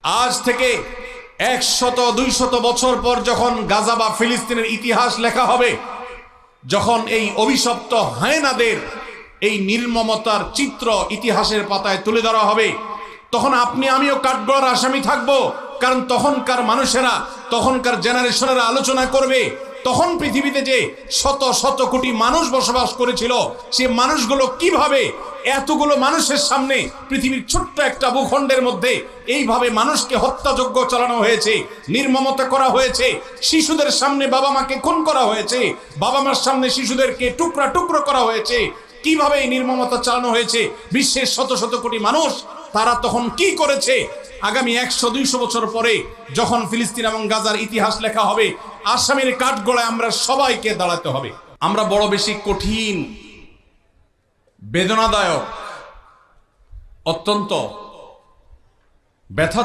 আজ থেকে 100-200 বছর পর যখন গাজা বা ফিলিস্তিনের ইতিহাস লেখা হবে, যখন এই অভিশপ্ত হায়েনাদের এই নির্মমতার চিত্র ইতিহাসের পাতায় তুলে ধরা হবে, তখন আপনি আমিও কাঠগড়ার আসামি থাকব। কারণ তখনকার মানুষেরা, তখনকার জেনারেশনেরা আলোচনা করবে তখন পৃথিবীতে যে শত শত কোটি মানুষ বসবাস করেছিল, সে মানুষগুলো কিভাবে এতগুলো মানুষের সামনে পৃথিবীর ছোট্ট একটা ভূখণ্ডের মধ্যে এইভাবে মানুষকে হত্যাযজ্ঞ চালানো হয়েছে, নির্মমতা করা হয়েছে, শিশুদের সামনে বাবা মাকে খুন করা হয়েছে, বাবা মার সামনে শিশুদেরকে টুকরা টুকরো করা হয়েছে, কিভাবে এই নির্মমতা চালানো হয়েছে বিশ্বের শত শত কোটি মানুষ তারা তখন কি করেছে। আগামী 100-200 বছর পরে যখন ফিলিস্তিন এবং গাজার ইতিহাস লেখা হবে, আসামির কাঠগড়ায় আমরা সবাইকে দাঁড়াতে হবে। আমরা বড় বেশি কঠিন, বেদনাদায়ক, অত্যন্ত ব্যথা